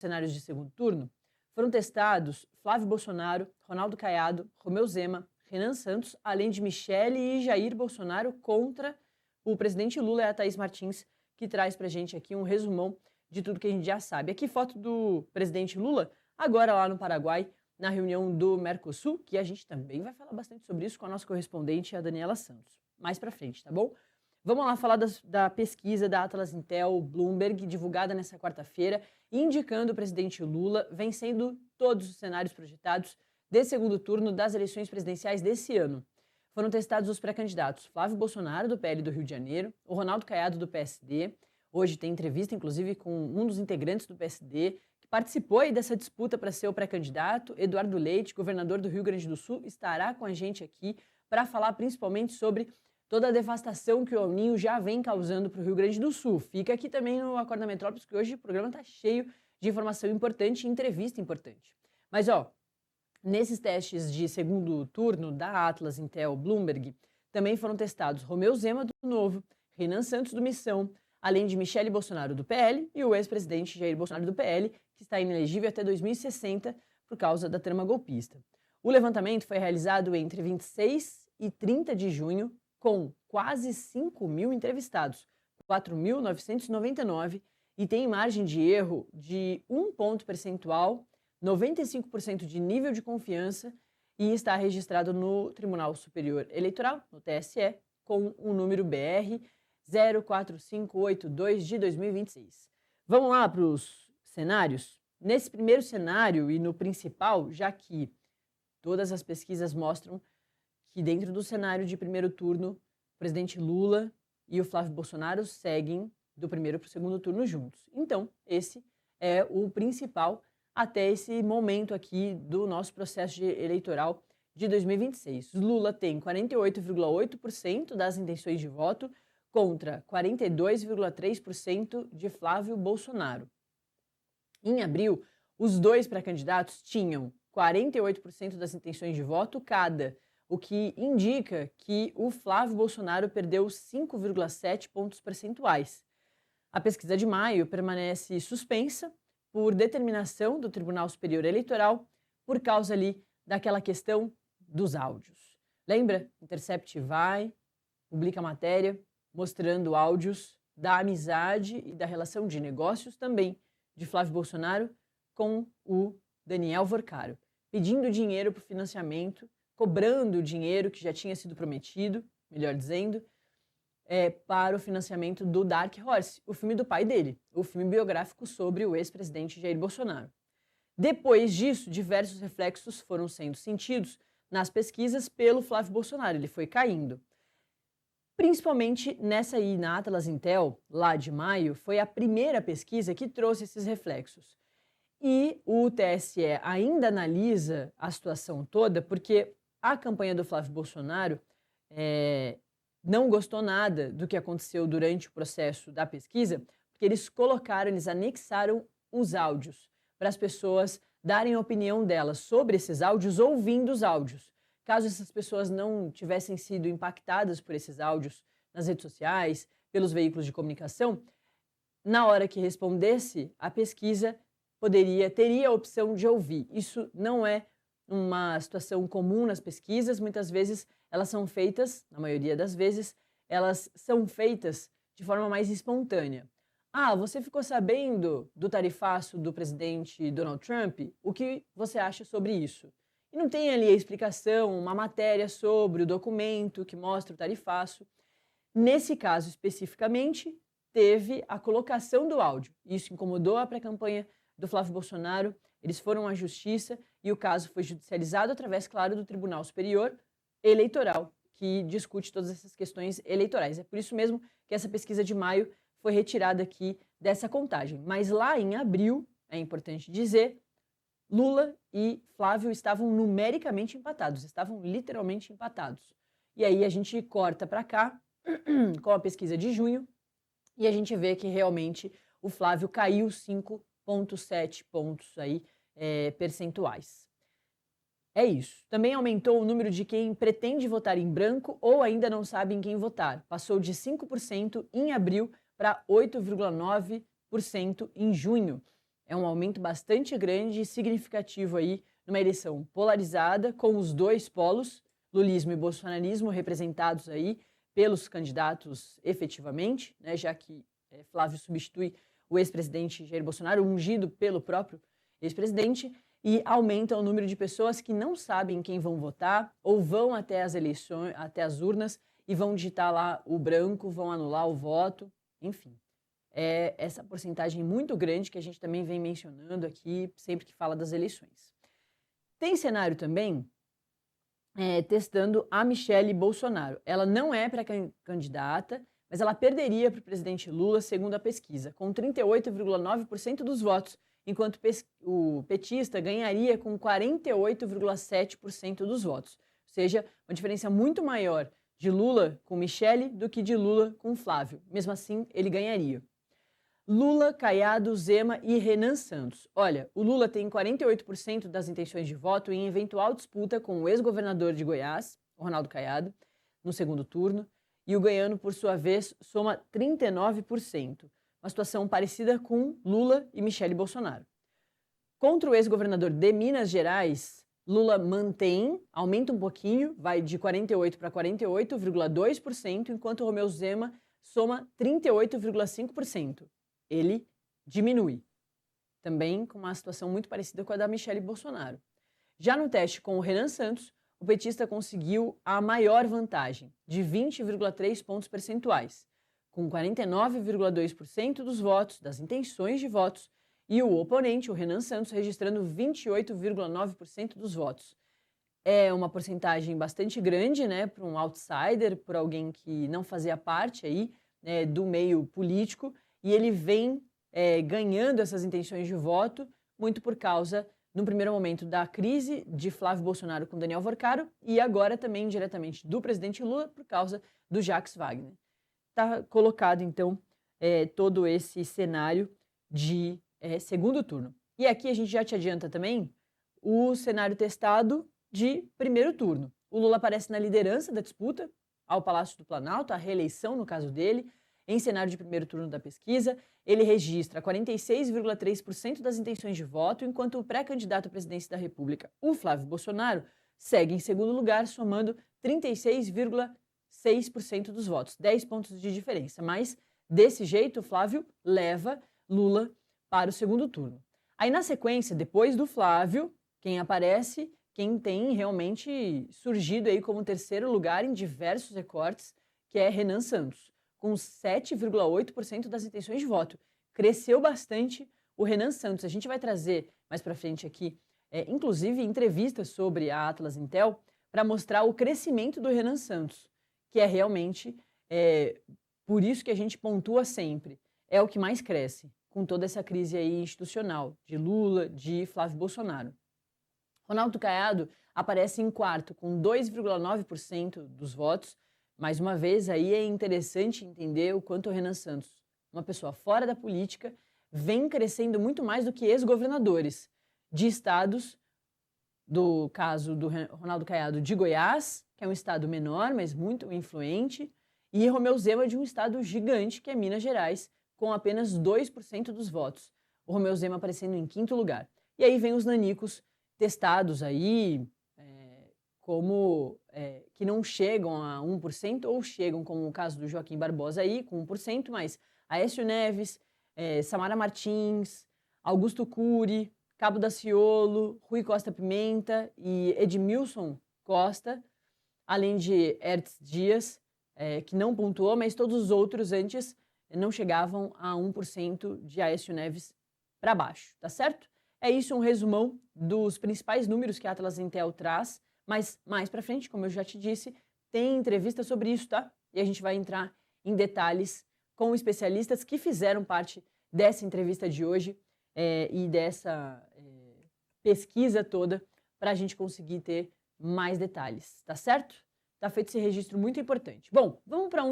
cenários de segundo turno, foram testados Flávio Bolsonaro, Ronaldo Caiado, Romeu Zema, Renan Santos, além de Michele e Jair Bolsonaro contra o presidente Lula. É a Thaís Martins que traz pra gente aqui um resumão de tudo que a gente já sabe. Aqui foto do presidente Lula, agora lá no Paraguai, na reunião do Mercosul, que a gente também vai falar bastante sobre isso com a nossa correspondente, a Daniela Santos. Mais pra frente, tá bom? Vamos lá falar da pesquisa da Atlas Intel Bloomberg, divulgada nessa quarta-feira, indicando o presidente Lula vencendo todos os cenários projetados de segundo turno das eleições presidenciais desse ano. Foram testados os pré-candidatos Flávio Bolsonaro, do PL do Rio de Janeiro, o Ronaldo Caiado, do PSD. Hoje tem entrevista, inclusive, com um dos integrantes do PSD, que participou aí dessa disputa para ser o pré-candidato. Eduardo Leite, governador do Rio Grande do Sul, estará com a gente aqui para falar principalmente sobre toda a devastação que o El Niño já vem causando para o Rio Grande do Sul. Fica aqui também no Acorda Metrópolis, que hoje o programa está cheio de informação importante e entrevista importante. Mas, nesses testes de segundo turno da Atlas Intel Bloomberg, também foram testados Romeu Zema, do Novo, Renan Santos, do Missão, além de Michele Bolsonaro, do PL, e o ex-presidente Jair Bolsonaro, do PL, que está inelegível até 2060 por causa da trama golpista. O levantamento foi realizado entre 26 e 30 de junho, com quase 5 mil entrevistados, 4.999, e tem margem de erro de 1 ponto percentual, 95% de nível de confiança, e está registrado no Tribunal Superior Eleitoral, no TSE, com o número BR 04582 de 2026. Vamos lá para os cenários? Nesse primeiro cenário e no principal, já que todas as pesquisas mostram que dentro do cenário de primeiro turno, o presidente Lula e o Flávio Bolsonaro seguem do primeiro para o segundo turno juntos. Então, esse é o principal até esse momento aqui do nosso processo eleitoral de 2026. Lula tem 48,8% das intenções de voto contra 42,3% de Flávio Bolsonaro. Em abril, os dois pré-candidatos tinham 48% das intenções de voto cada, o que indica que o Flávio Bolsonaro perdeu 5,7 pontos percentuais. A pesquisa de maio permanece suspensa por determinação do Tribunal Superior Eleitoral por causa ali daquela questão dos áudios. Lembra? Intercept vai, publica matéria mostrando áudios da amizade e da relação de negócios também de Flávio Bolsonaro com o Daniel Vorcaro, pedindo dinheiro para o financiamento, cobrando o dinheiro que já tinha sido prometido, melhor dizendo, para o financiamento do Dark Horse, o filme do pai dele, o filme biográfico sobre o ex-presidente Jair Bolsonaro. Depois disso, diversos reflexos foram sendo sentidos nas pesquisas pelo Flávio Bolsonaro, ele foi caindo. Principalmente nessa aí, na Atlas Intel, lá de maio, foi a primeira pesquisa que trouxe esses reflexos. E o TSE ainda analisa a situação toda, porque a campanha do Flávio Bolsonaro não gostou nada do que aconteceu durante o processo da pesquisa, porque eles anexaram os áudios para as pessoas darem a opinião delas sobre esses áudios, ouvindo os áudios. Caso essas pessoas não tivessem sido impactadas por esses áudios nas redes sociais, pelos veículos de comunicação, na hora que respondesse, a pesquisa teria a opção de ouvir. Isso não é uma situação comum nas pesquisas, muitas vezes elas são feitas, na maioria das vezes, elas são feitas de forma mais espontânea. Ah, você ficou sabendo do tarifaço do presidente Donald Trump? O que você acha sobre isso? E não tem ali a explicação, uma matéria sobre o documento que mostra o tarifaço. Nesse caso especificamente, teve a colocação do áudio. Isso incomodou a pré-campanha do Flávio Bolsonaro, eles foram à justiça e o caso foi judicializado através, claro, do Tribunal Superior Eleitoral, que discute todas essas questões eleitorais. É por isso mesmo que essa pesquisa de maio foi retirada aqui dessa contagem. Mas lá em abril, é importante dizer, Lula e Flávio estavam numericamente empatados, estavam literalmente empatados. E aí a gente corta para cá com a pesquisa de junho e a gente vê que realmente o Flávio caiu 5,7 pontos aí, percentuais. É isso. Também aumentou o número de quem pretende votar em branco ou ainda não sabe em quem votar. Passou de 5% em abril para 8,9% em junho. É um aumento bastante grande e significativo aí numa eleição polarizada, com os dois polos, lulismo e bolsonarismo, representados aí pelos candidatos efetivamente, né, já que Flávio substitui o ex-presidente Jair Bolsonaro, ungido pelo próprio ex-presidente, e aumenta o número de pessoas que não sabem quem vão votar ou vão até as eleições, até as urnas e vão digitar lá o branco, vão anular o voto, enfim. É essa porcentagem muito grande que a gente também vem mencionando aqui sempre que fala das eleições. Tem cenário também testando a Michelle Bolsonaro. Ela não é pré-candidata, mas ela perderia para o presidente Lula, segundo a pesquisa, com 38,9% dos votos, enquanto o petista ganharia com 48,7% dos votos. Ou seja, uma diferença muito maior de Lula com Michelle do que de Lula com Flávio. Mesmo assim, ele ganharia. Lula, Caiado, Zema e Renan Santos. Olha, o Lula tem 48% das intenções de voto em eventual disputa com o ex-governador de Goiás, o Ronaldo Caiado, no segundo turno, e o goiano, por sua vez, soma 39%. Uma situação parecida com Lula e Michelle Bolsonaro. Contra o ex-governador de Minas Gerais, Lula aumenta um pouquinho, vai de 48% para 48,2%, enquanto Romeu Zema soma 38,5%. Ele diminui, também com uma situação muito parecida com a da Michelle Bolsonaro. Já no teste com o Renan Santos, o petista conseguiu a maior vantagem, de 20,3 pontos percentuais, com 49,2% dos votos, das intenções de votos, e o oponente, o Renan Santos, registrando 28,9% dos votos. É uma porcentagem bastante grande, né, para um outsider, por alguém que não fazia parte aí, do meio político, e ele vem ganhando essas intenções de voto muito por causa, no primeiro momento, da crise de Flávio Bolsonaro com Daniel Worcaro e agora também diretamente do presidente Lula por causa do Jacques Wagner. Está colocado, então, todo esse cenário de segundo turno. E aqui a gente já te adianta também o cenário testado de primeiro turno. O Lula aparece na liderança da disputa ao Palácio do Planalto, a reeleição no caso dele, em cenário de primeiro turno da pesquisa. Ele registra 46,3% das intenções de voto, enquanto o pré-candidato à presidência da República, o Flávio Bolsonaro, segue em segundo lugar, somando 36,6% dos votos, 10 pontos de diferença. Mas, desse jeito, o Flávio leva Lula para o segundo turno. Aí, na sequência, depois do Flávio, quem aparece, quem tem realmente surgido aí como terceiro lugar em diversos recortes, que é Renan Santos, com 7,8% das intenções de voto. Cresceu bastante o Renan Santos. A gente vai trazer mais para frente aqui, inclusive, entrevistas sobre a Atlas Intel, para mostrar o crescimento do Renan Santos, que é realmente, por isso que a gente pontua sempre, é o que mais cresce, com toda essa crise aí institucional, de Lula, de Flávio Bolsonaro. Ronaldo Caiado aparece em quarto, com 2,9% dos votos. Mais uma vez, aí é interessante entender o quanto o Renan Santos, uma pessoa fora da política, vem crescendo muito mais do que ex-governadores de estados, do caso do Ronaldo Caiado de Goiás, que é um estado menor, mas muito influente, e Romeu Zema de um estado gigante, que é Minas Gerais, com apenas 2% dos votos. O Romeu Zema aparecendo em quinto lugar. E aí vem os nanicos testados aí, que não chegam a 1%, ou chegam, como o caso do Joaquim Barbosa aí, com 1%, mas Aécio Neves, Samara Martins, Augusto Cury, Cabo Daciolo, Rui Costa Pimenta e Edmilson Costa, além de Ertz Dias, que não pontuou, mas todos os outros antes não chegavam a 1% de Aécio Neves para baixo, tá certo? É isso, um resumão dos principais números que a Atlas Intel traz, mas mais para frente, como eu já te disse, tem entrevista sobre isso, tá? E a gente vai entrar em detalhes com especialistas que fizeram parte dessa entrevista de hoje e dessa pesquisa toda para a gente conseguir ter mais detalhes, tá certo? Tá feito esse registro muito importante. Bom, vamos para